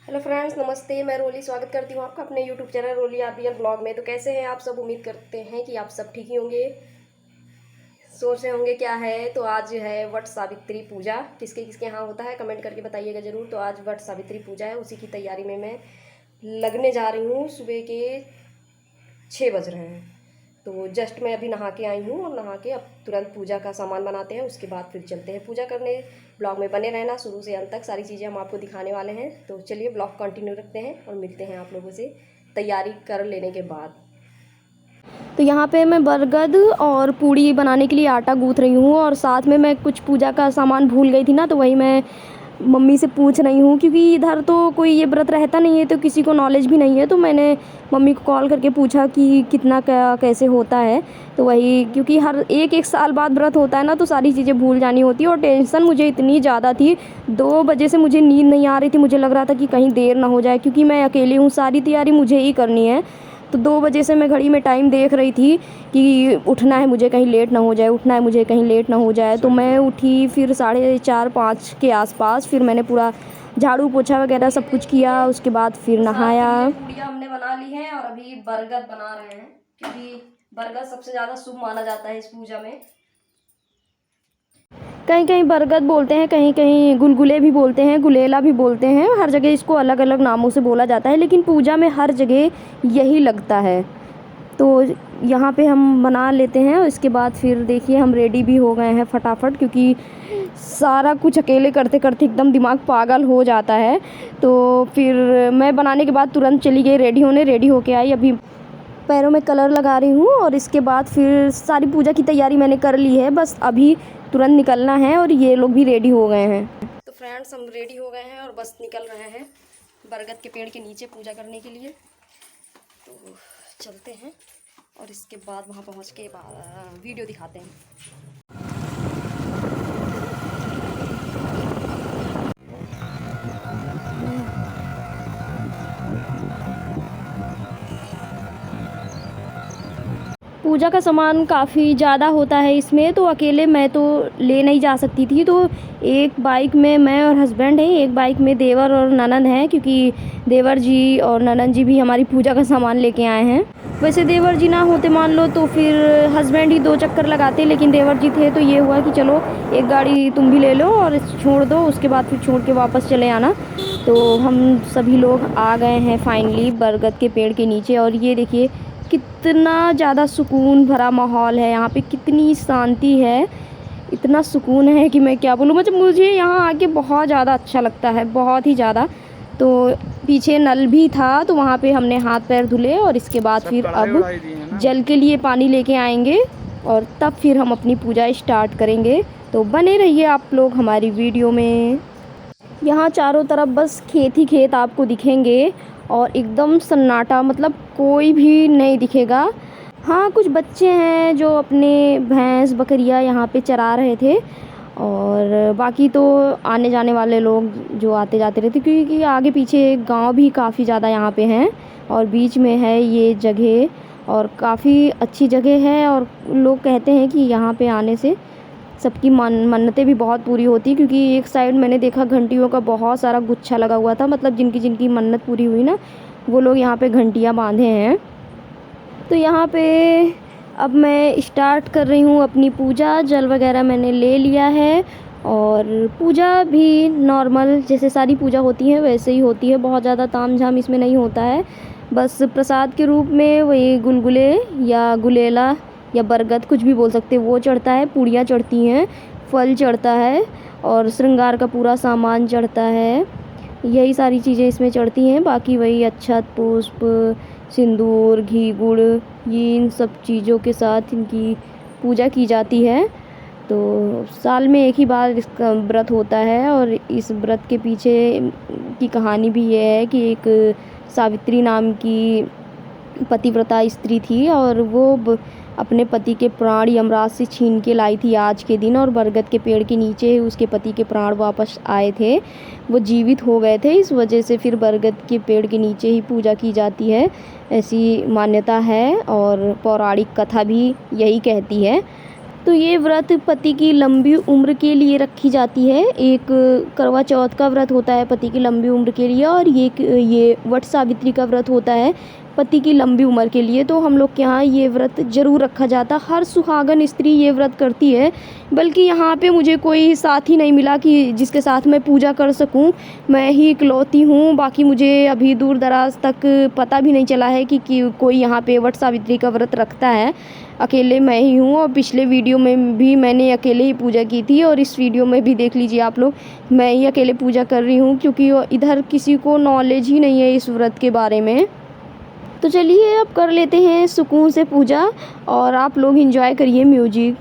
Hello friends, नमस्ते। मैं रोली स्वागत करती हूँ आपका अपने यूट्यूब चैनल रोली आरबीएल ब्लॉग में। तो कैसे हैं आप सब? उम्मीद करते हैं कि आप सब ठीक ही होंगे। सोच रहे होंगे क्या है। तो आज है वट सावित्री पूजा। किसके किसके यहाँ होता है कमेंट करके बताइएगा ज़रूर। तो आज वट सावित्री पूजा है, उसी की तैयारी में मैं लगने जा रही हूँ। सुबह के 6 बज रहे हैं। तो जस्ट मैं अभी नहा के आई हूँ और नहा के अब तुरंत पूजा का सामान बनाते हैं, उसके बाद फिर चलते हैं पूजा करने। ब्लॉग में बने रहना शुरू से अंत तक, सारी चीज़ें हम आपको दिखाने वाले हैं। तो चलिए ब्लॉग कंटिन्यू रखते हैं और मिलते हैं आप लोगों से तैयारी कर लेने के बाद। तो यहाँ पे मैं बरगद और पूड़ी बनाने के लिए आटा गूँथ रही हूँ और साथ में मैं कुछ पूजा का सामान भूल गई थी ना, तो वही मैं मम्मी से पूछ रही हूँ क्योंकि इधर तो कोई ये व्रत रहता नहीं है, तो किसी को नॉलेज भी नहीं है। तो मैंने मम्मी को कॉल करके पूछा कि कितना क्या कैसे होता है। तो वही, क्योंकि हर एक साल बाद व्रत होता है ना, तो सारी चीज़ें भूल जानी होती है। और टेंशन मुझे इतनी ज़्यादा थी, 2 बजे से मुझे नींद नहीं आ रही थी। मुझे लग रहा था कि कहीं देर ना हो जाए, क्योंकि मैं अकेली हूँ, सारी तैयारी मुझे ही करनी है। तो 2 बजे से मैं घड़ी में टाइम देख रही थी कि उठना है मुझे, कहीं लेट ना हो जाए, उठना है मुझे, कहीं लेट ना हो जाए। तो मैं उठी फिर 4:30-5 के आसपास। फिर मैंने पूरा झाड़ू पोछा वगैरह सब कुछ किया, उसके बाद फिर नहाया। पूड़ियाँ हमने बना ली हैं और अभी बरगद बना रहे हैं, क्योंकि बरगद सबसे ज़्यादा शुभ माना जाता है इस पूजा में। कहीं कहीं बरगद बोलते हैं, कहीं कहीं गुलगुले भी बोलते हैं, गुलेला भी बोलते हैं। हर जगह इसको अलग अलग नामों से बोला जाता है, लेकिन पूजा में हर जगह यही लगता है। तो यहाँ पे हम बना लेते हैं और इसके बाद फिर देखिए हम रेडी भी हो गए हैं फटाफट, क्योंकि सारा कुछ अकेले करते करते एकदम दिमाग पागल हो जाता है। तो फिर मैं बनाने के बाद तुरंत चली गई रेडी होने। रेडी होके आई, अभी पैरों में कलर लगा रही हूँ और इसके बाद फिर सारी पूजा की तैयारी मैंने कर ली है। बस अभी तुरंत निकलना है और ये लोग भी रेडी हो गए हैं। तो फ्रेंड्स, हम रेडी हो गए हैं और बस निकल रहे हैं बरगद के पेड़ के नीचे पूजा करने के लिए। तो चलते हैं और इसके बाद वहाँ पहुँच के वीडियो दिखाते हैं। पूजा का सामान काफ़ी ज़्यादा होता है इसमें, तो अकेले मैं तो ले नहीं जा सकती थी। तो एक बाइक में मैं और हस्बैंड हैं, एक बाइक में देवर और ननद हैं, क्योंकि देवर जी और ननद जी भी हमारी पूजा का सामान लेके आए हैं। वैसे देवर जी ना होते मान लो तो फिर हस्बैंड ही 2 चक्कर लगाते, लेकिन देवर जी थे तो ये हुआ कि चलो एक गाड़ी तुम भी ले लो और छोड़ दो, उसके बाद फिर छोड़ के वापस चले आना। तो हम सभी लोग आ गए हैं फाइनली बरगद के पेड़ के नीचे। और ये देखिए कितना ज़्यादा सुकून भरा माहौल है यहाँ पे, कितनी शांति है, इतना सुकून है कि मैं क्या बोलूँ। मतलब मुझे यहाँ आके बहुत ज़्यादा अच्छा लगता है, बहुत ही ज़्यादा। तो पीछे नल भी था, तो वहाँ पे हमने हाथ पैर धुले और इसके बाद फिर अब जल के लिए पानी लेके आएंगे और तब फिर हम अपनी पूजा स्टार्ट करेंगे। तो बने रहिए आप लोग हमारी वीडियो में। यहाँ चारों तरफ बस खेत ही खेत आपको दिखेंगे और एकदम सन्नाटा, मतलब कोई भी नहीं दिखेगा। हाँ, कुछ बच्चे हैं जो अपने भैंस बकरियाँ यहाँ पे चरा रहे थे, और बाकी तो आने जाने वाले लोग जो आते जाते रहते, क्योंकि आगे पीछे गांव भी काफ़ी ज़्यादा यहाँ पे हैं और बीच में है ये जगह, और काफ़ी अच्छी जगह है। और लोग कहते हैं कि यहाँ पे आने से सबकी मन्नतें भी बहुत पूरी होती, क्योंकि एक साइड मैंने देखा घंटियों का बहुत सारा गुच्छा लगा हुआ था। मतलब जिनकी जिनकी मन्नत पूरी हुई ना, वो लोग यहाँ पे घंटियाँ बांधे हैं। तो यहाँ पे अब मैं स्टार्ट कर रही हूँ अपनी पूजा। जल वगैरह मैंने ले लिया है और पूजा भी नॉर्मल जैसे सारी पूजा होती है वैसे ही होती है, बहुत ज़्यादा तामझाम इसमें नहीं होता है। बस प्रसाद के रूप में वही गुलगुले या गुलेला या बरगद, कुछ भी बोल सकते, वो चढ़ता है, पूड़ियाँ चढ़ती हैं, फल चढ़ता है और श्रृंगार का पूरा सामान चढ़ता है। यही सारी चीज़ें इसमें चढ़ती हैं। बाकी वही अक्षत, पुष्प, सिंदूर, घी, गुड़, ये इन सब चीज़ों के साथ इनकी पूजा की जाती है। तो साल में एक ही बार इसका व्रत होता है और इस व्रत के पीछे की कहानी भी ये है कि एक सावित्री नाम की पतिव्रता स्त्री थी और वो अपने पति के प्राण यमराज से छीन के लाई थी आज के दिन, और बरगद के पेड़ के नीचे उसके पति के प्राण वापस आए थे, वो जीवित हो गए थे। इस वजह से फिर बरगद के पेड़ के नीचे ही पूजा की जाती है, ऐसी मान्यता है और पौराणिक कथा भी यही कहती है। तो ये व्रत पति की लंबी उम्र के लिए रखी जाती है। एक करवा चौथ का व्रत होता है पति की लंबी उम्र के लिए, और ये वट सावित्री का व्रत होता है पति की लंबी उम्र के लिए। तो हम लोग के यहाँ ये व्रत ज़रूर रखा जाता, हर सुहागन स्त्री ये व्रत करती है। बल्कि यहाँ पे मुझे कोई साथी नहीं मिला कि जिसके साथ मैं पूजा कर सकूँ, मैं ही इकलौती हूँ। बाकी मुझे अभी दूर दराज तक पता भी नहीं चला है कि कोई यहाँ पे वट सावित्री का व्रत रखता है। अकेले मैं ही हूँ, और पिछले वीडियो में भी मैंने अकेले ही पूजा की थी, और इस वीडियो में भी देख लीजिए आप लोग, मैं ही अकेले पूजा कर रही हूँ क्योंकि इधर किसी को नॉलेज ही नहीं है इस व्रत के बारे में। तो चलिए अब कर लेते हैं सुकून से पूजा, और आप लोग एंजॉय करिए म्यूजिक।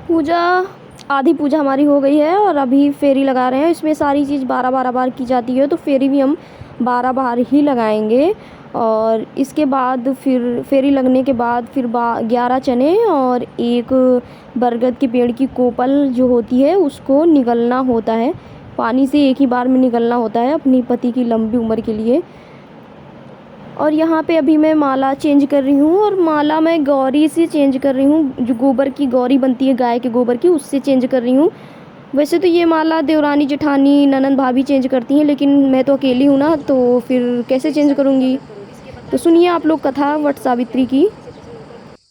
पूजा आधी पूजा हमारी हो गई है, और अभी फेरी लगा रहे हैं। इसमें सारी चीज़ 12-12 बार की जाती है, तो फेरी भी हम 12 बार ही लगाएंगे। और इसके बाद फिर फेरी लगने के बाद फिर 11 चने और एक बरगद के पेड़ की कोपल जो होती है उसको निगलना होता है। पानी से एक ही बार में निगलना होता है अपनी पति की लंबी उम्र के लिए। और यहाँ पे अभी मैं माला चेंज कर रही हूँ, और माला मैं गौरी से चेंज कर रही हूँ। जो गोबर की गौरी बनती है गाय के गोबर की, उससे चेंज कर रही हूँ। वैसे तो ये माला देवरानी जेठानी ननंद भाभी चेंज करती हैं, लेकिन मैं तो अकेली हूँ ना, तो फिर कैसे चेंज करूँगी। तो सुनिए आप लोग कथा वट सावित्री की।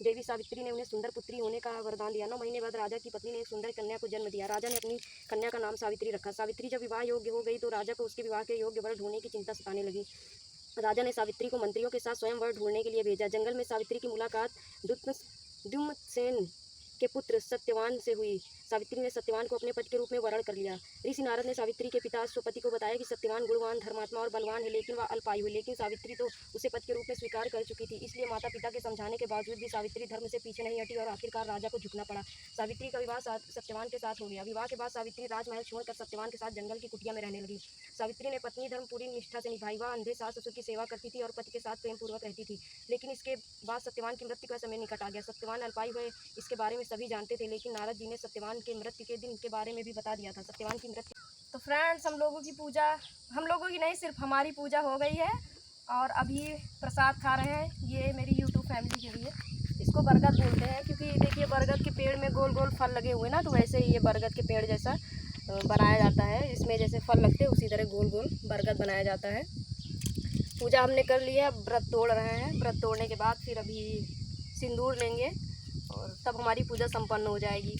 देवी सावित्री ने उन्हें सुंदर पुत्री होने का वरदान दिया। 9 महीने बाद राजा की पत्नी ने एक सुंदर कन्या को जन्म दिया। राजा ने अपनी कन्या का नाम सावित्री रखा। सावित्री जब विवाह योग्य हो गई तो राजा को उसके विवाह के योग्य वर ढूंढने की चिंता सताने लगी। राजा ने सावित्री को मंत्रियों के साथ स्वयं वर ढूंढने के लिए भेजा। जंगल में सावित्री की मुलाकात द्युम्नसेन के पुत्र सत्यवान से हुई। सावित्री ने सत्यवान को अपने पति के रूप में वरण कर लिया। ऋषि नारद ने सावित्री के पिता अश्वपति को बताया कि सत्यवान गुणवान, धर्मात्मा और बलवान है, लेकिन वह अल्पायु है। लेकिन सावित्री तो उसे पति के रूप में स्वीकार कर चुकी थी, इसलिए माता पिता के समझाने के बावजूद भी सावित्री धर्म से पीछे नहीं हटी और आखिरकार राजा को झुकना पड़ा। सावित्री का विवाह सत्यवान के साथ हो गया। विवाह के बाद सावित्री राजमहल छोड़कर सत्यवान के साथ जंगल की कुटिया में रहने लगी। सावित्री ने पत्नी धर्म पूरी निष्ठा से निभाई। वह अंधे सास ससुर की सेवा करती थी और पति के साथ प्रेम पूर्वक रहती थी। लेकिन इसके बाद सत्यवान की मृत्यु का समय निकट आ गया। सत्यवान अल्पायु हुए इसके बारे में सभी जानते थे, लेकिन नारद जी ने सत्यवान के मृत्यु के दिन के बारे में भी बता दिया था। सत्यवान की मृत्यु। तो फ्रेंड्स, हम लोगों की पूजा, हम लोगों की नहीं सिर्फ हमारी पूजा हो गई है, और अभी प्रसाद खा रहे हैं। ये मेरी यूट्यूब फैमिली के लिए। इसको बरगद बोलते हैं, क्योंकि देखिए बरगद के पेड़ में गोल गोल फल लगे हुए ना, तो वैसे ही ये बरगद के पेड़ जैसा बनाया जाता है। इसमें जैसे फल लगते हैं उसी तरह गोल गोल बरगद बनाया जाता है। पूजा हमने कर ली है, व्रत तोड़ रहे हैं। व्रत तोड़ने के बाद फिर अभी सिंदूर लेंगे और तब हमारी पूजा संपन्न हो जाएगी।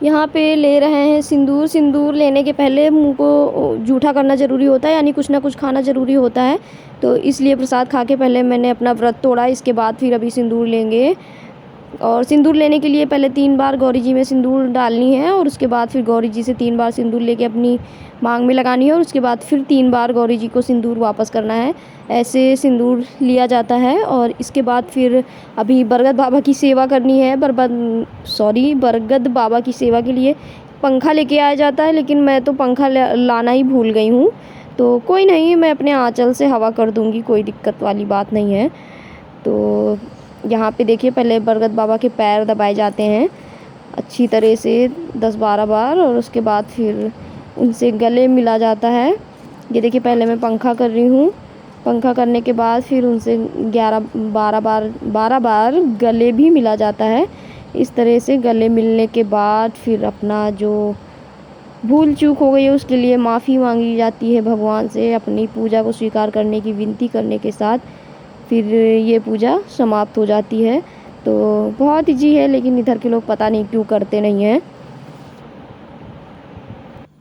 यहाँ पे ले रहे हैं सिंदूर। सिंदूर लेने के पहले मुंह को जूठा करना ज़रूरी होता है, यानी कुछ ना कुछ खाना ज़रूरी होता है। तो इसलिए प्रसाद खा के पहले मैंने अपना व्रत तोड़ा, इसके बाद फिर अभी सिंदूर लेंगे। और सिंदूर लेने के लिए पहले 3 बार गौरी जी में सिंदूर डालनी है और उसके बाद फिर गौरी जी से 3 बार सिंदूर लेके अपनी मांग में लगानी है और उसके बाद फिर 3 बार गौरी जी को सिंदूर वापस करना है। ऐसे सिंदूर लिया जाता है। और इसके बाद फिर अभी बरगद बाबा की सेवा करनी है। बरगद बाबा की सेवा के लिए पंखा लेके आया जाता है, लेकिन मैं तो पंखा लाना ही भूल गई हूँ। तो कोई नहीं, मैं अपने आंचल से हवा कर दूँगी, कोई दिक्कत वाली बात नहीं है। तो यहाँ पे देखिए पहले बरगद बाबा के पैर दबाए जाते हैं अच्छी तरह से 10-12 बार और उसके बाद फिर उनसे गले मिला जाता है। ये देखिए पहले मैं पंखा कर रही हूँ। पंखा करने के बाद फिर उनसे 12 बार गले भी मिला जाता है। इस तरह से गले मिलने के बाद फिर अपना जो भूल चूक हो गई है उसके लिए माफ़ी मांगी जाती है भगवान से। अपनी पूजा को स्वीकार करने की विनती करने के साथ फिर ये पूजा समाप्त हो जाती है। तो बहुत ईजी है, लेकिन इधर के लोग पता नहीं क्यों करते नहीं हैं।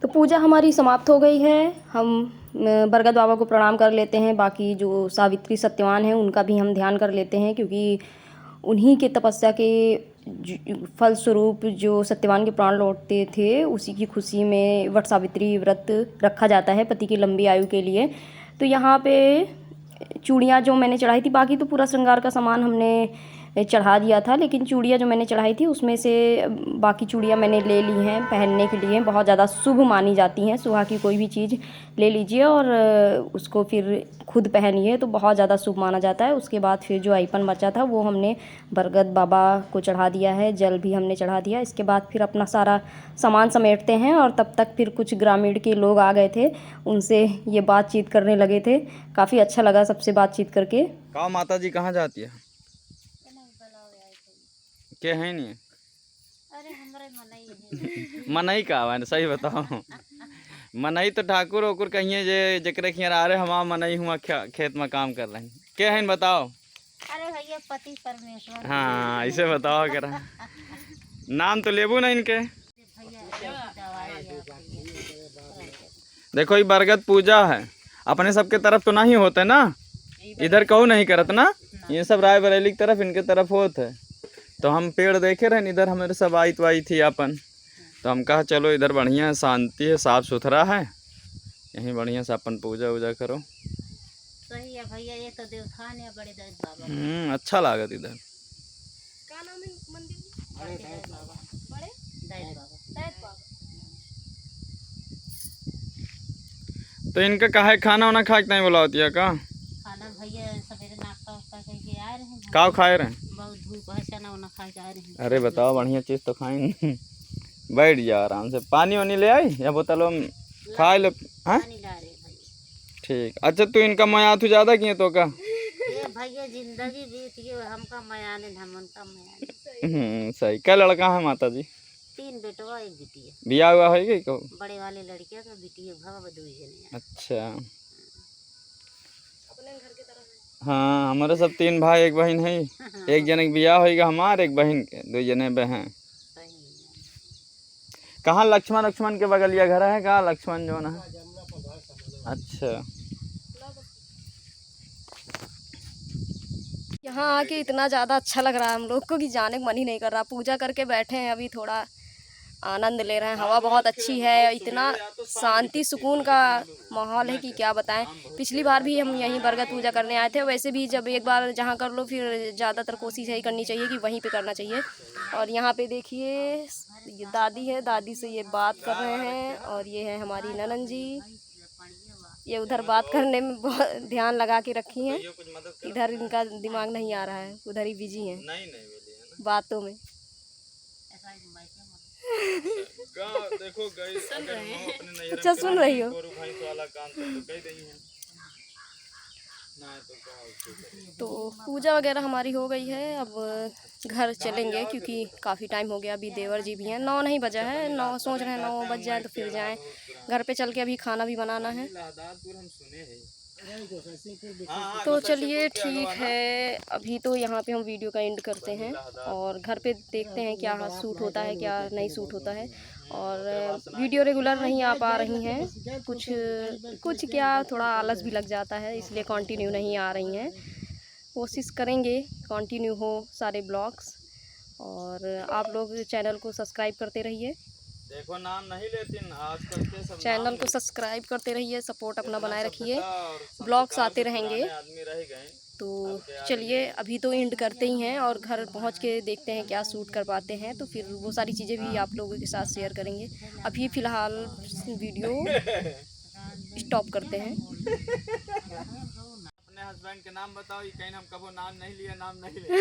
तो पूजा हमारी समाप्त हो गई है। हम बरगद बाबा को प्रणाम कर लेते हैं। बाकी जो सावित्री सत्यवान हैं उनका भी हम ध्यान कर लेते हैं, क्योंकि उन्हीं के तपस्या के फलस्वरूप जो सत्यवान के प्राण लौटते थे, उसी की खुशी में वट सावित्री व्रत रखा जाता है पति की लंबी आयु के लिए। तो यहाँ पे चूड़ियाँ जो मैंने चढ़ाई थी, बाकी तो पूरा श्रृंगार का सामान हमने चढ़ा दिया था, लेकिन चूड़ियाँ जो मैंने चढ़ाई थी उसमें से बाकी चूड़ियाँ मैंने ले ली हैं पहनने के लिए। बहुत ज़्यादा शुभ मानी जाती हैं। सुहा की कोई भी चीज़ ले लीजिए और उसको फिर खुद पहनिए तो बहुत ज़्यादा शुभ माना जाता है। उसके बाद फिर जो आईपन बचा था वो हमने बरगद बाबा को चढ़ा दिया है, जल भी हमने चढ़ा दिया। इसके बाद फिर अपना सारा सामान समेटते हैं और तब तक फिर कुछ ग्रामीण के लोग आ गए थे, उनसे ये बातचीत करने लगे थे। काफ़ी अच्छा लगा सबसे बातचीत करके। कहाँ माता जी कहाँ जाती है? क्या है नहीं? अरे हमारे मनई मनई का है, सही बताओ। मनई तो ठाकुर ओकुर कहिए जे जकरे खियर आ रहे हम मनई हुआ खेत में काम कर रहे हैं। क्या है बताओ? अरे भैया पति परमेश्वर। हाँ इसे बताओ करा। नाम तो लेबू ना इनके। देखो ये बरगद पूजा है, अपने सबके तरफ तो नहीं होते ना, इधर कहू नहीं करत ना, ये सब रायबरेली की तरफ इनके तरफ होते है। तो हम पेड़ देखे रहे इधर, हमारे सब आयत वाई थी अपन, तो हम कहा चलो इधर बढ़िया है, शांति है, साफ सुथरा है, यहीं बढ़िया से अपन पूजा वूजा करो। सही है भैया, ये तो देवस्थान है बड़े दैत बाबा। अच्छा लागत इधर। क्या नाम है मंदिर? बड़े दैत बाबा। बड़े दैत बाबा। दैत बाबा। तो इनका काहे खाना वाना खा के नहीं बोला होती है का? खाना भैया सवेरे नाश्ता वास्ता करके आ रहे हैं। काव खाए रहे? बहुत धूप है, चना वना खा के आ रहे हैं। अरे बताओ बढ़िया चीज़ तो खाएं। बैठ जाओ आराम से। पानी वानी ले आई या बोतलों में खा लो? हाँ पानी ला रहे भैया। ठीक। अच्छा तू इनका मया तू ज़्यादा किए तो का? ये भैया जिंदगी बीत गई, हमका मयाने हम उनका मयाने। सही। क्या लड़का है माता जी? 3 बेटवा 1 बेटी है। बिया हुआ है कि को? बड़े वाले लड़कियां का बेटी है, भगवा 2 जने। अच्छा अपने घर की तरफ है। हाँ हमारे सब 3 भाई 1 बहन है। एक जने के बिया होगा हमारे, 1 बहन के, 2 जने बहन। सही है। कहाँ लक्ष्मण के बगलिया घर है? कहाँ लक्ष्मण जो ना? अच्छा यहाँ आके इतना ज़्यादा अच्छा लग रहा है हम लोग को कि जाने का मन ही नहीं कर रहा। पूजा करके बैठे हैं, अभी थोड़ा आनंद ले रहे हैं। हवा बहुत अच्छी है, इतना शांति सुकून का माहौल है कि क्या बताएं। पिछली बार भी हम यहीं बरगद पूजा करने आए थे। वैसे भी जब एक बार जहाँ कर लो फिर ज़्यादातर कोशिश यही करनी चाहिए कि वहीं पे करना चाहिए। और यहाँ पे देखिए ये दादी है, दादी से ये बात कर रहे हैं और ये है हमारी ननन जी। ये उधर बात करने में बहुत ध्यान लगा के रखी हैं, इधर इनका दिमाग नहीं आ रहा है, उधर ही बिजी हैं बातों में। देखो अच्छा सुन रही हो? तो पूजा वगैरह हमारी हो गई है, अब घर चलेंगे क्योंकि काफ़ी टाइम हो गया। अभी देवर जी भी हैं, 9 नहीं बजा है, 9 सोच रहे हैं 9 बज जाए तो फिर जाएं। घर पे चल के अभी खाना भी बनाना है। तो चलिए ठीक है, अभी तो यहाँ पे हम वीडियो का एंड करते हैं और घर पे देखते हैं क्या सूट होता है क्या नहीं सूट होता है। और वीडियो रेगुलर नहीं आ पा रही हैं, कुछ क्या थोड़ा आलस भी लग जाता है, इसलिए कंटिन्यू नहीं आ रही हैं। कोशिश करेंगे कंटिन्यू हो सारे ब्लॉग्स। और आप लोग चैनल को सब्सक्राइब करते रहिए, देखो नाम नहीं लेती आजकल के सब चैनल को सब्सक्राइब करते रहिए, सपोर्ट अपना बनाए रखिए, ब्लॉग्स आते रहेंगे। आदमी रह गए। तो चलिए अभी तो एंड करते ही हैं और घर पहुंच के देखते हैं क्या शूट कर पाते हैं, तो फिर वो सारी चीज़ें भी आप लोगों के साथ शेयर करेंगे। अभी फ़िलहाल वीडियो स्टॉप करते हैं। अपने हस्बैंड के नाम बताओ, ये कहीं हम कबो नाम नहीं लिया, नाम नहीं लिया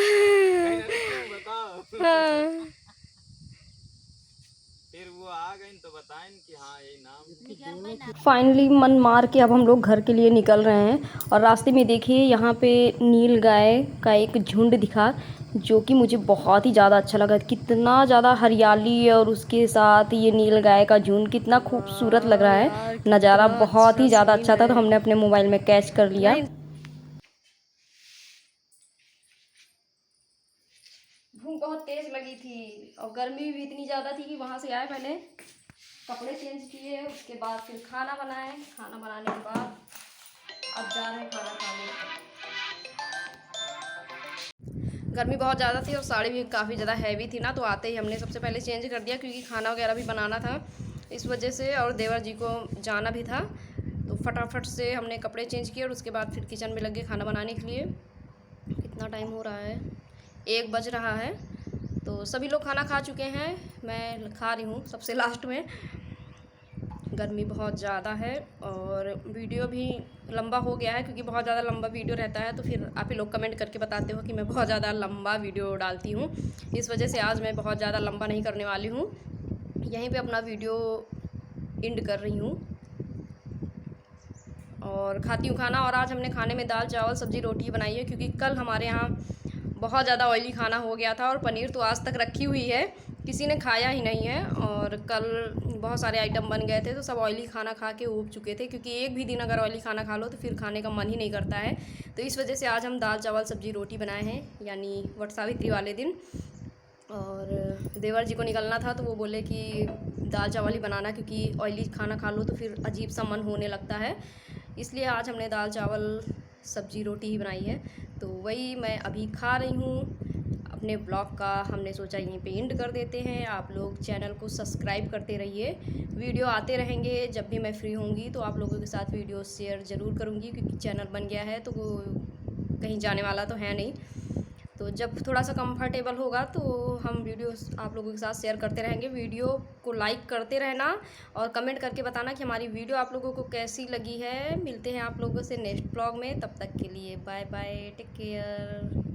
बताओ। हाँ। फिर वो आ गई तो बताएं कि हाँ यही नाम। फाइनली मन मार के अब हम लोग घर के लिए निकल रहे हैं और रास्ते में देखिए यहाँ पे नील गाय का एक झुंड दिखा, जो कि मुझे बहुत ही ज़्यादा अच्छा लगा। कितना ज़्यादा हरियाली और उसके साथ ये नील गाय का झुंड कितना खूबसूरत लग रहा है, नज़ारा बहुत ही ज़्यादा अच्छा था। तो हमने अपने मोबाइल में कैच कर लिया। भूख बहुत तेज लगी थी और गर्मी भी इतनी ज़्यादा थी कि वहाँ से आए, पहले कपड़े चेंज किए, उसके बाद फिर खाना बनाए, खाना बनाने के बाद अब जा रहे हैं खाना खाने। गर्मी बहुत ज़्यादा थी और साड़ी भी काफ़ी ज़्यादा हैवी थी ना, तो आते ही हमने सबसे पहले चेंज कर दिया क्योंकि खाना वगैरह भी बनाना था इस वजह से, और देवर जी को जाना भी था। तो फटाफट से हमने कपड़े चेंज किए और उसके बाद फिर किचन में लग गए खाना बनाने के लिए। कितना टाइम हो रहा है, 1 बज रहा है। तो सभी लोग खाना खा चुके हैं, मैं खा रही हूँ सबसे लास्ट में। गर्मी बहुत ज़्यादा है और वीडियो भी लंबा हो गया है, क्योंकि बहुत ज़्यादा लंबा वीडियो रहता है तो फिर आप ही लोग कमेंट करके बताते हो कि मैं बहुत ज़्यादा लंबा वीडियो डालती हूँ। इस वजह से आज मैं बहुत ज़्यादा लंबा नहीं करने वाली हूँ, यहीं पे अपना वीडियो एंड कर रही हूँ और खाती हूँ खाना। और आज हमने खाने में दाल चावल सब्ज़ी रोटी बनाई है, क्योंकि कल हमारे यहाँ बहुत ज़्यादा ऑयली खाना हो गया था और पनीर तो आज तक रखी हुई है, किसी ने खाया ही नहीं है। और कल बहुत सारे आइटम बन गए थे तो सब ऑयली खाना खा के ऊब चुके थे, क्योंकि एक भी दिन अगर ऑयली खाना खा लो तो फिर खाने का मन ही नहीं करता है। तो इस वजह से आज हम दाल चावल सब्ज़ी रोटी बनाए हैं, यानी वट सावित्री वाले दिन। और देवर जी को निकलना था तो वो बोले कि दाल चावल ही बनाना, क्योंकि ऑयली खाना खा लो तो फिर अजीब सा मन होने लगता है, इसलिए आज हमने दाल चावल सब्ज़ी रोटी ही बनाई है। तो वही मैं अभी खा रही हूँ। अपने ब्लॉग का हमने सोचा यहीं पे एंड कर देते हैं। आप लोग चैनल को सब्सक्राइब करते रहिए, वीडियो आते रहेंगे। जब भी मैं फ्री होंगी तो आप लोगों के साथ वीडियो शेयर ज़रूर करूँगी, क्योंकि चैनल बन गया है तो वो कहीं जाने वाला तो है नहीं। तो जब थोड़ा सा कंफर्टेबल होगा तो हम वीडियो आप लोगों के साथ शेयर करते रहेंगे। वीडियो को लाइक करते रहना और कमेंट करके बताना कि हमारी वीडियो आप लोगों को कैसी लगी है। मिलते हैं आप लोगों से नेक्स्ट ब्लॉग में, तब तक के लिए बाय बाय, टेक केयर।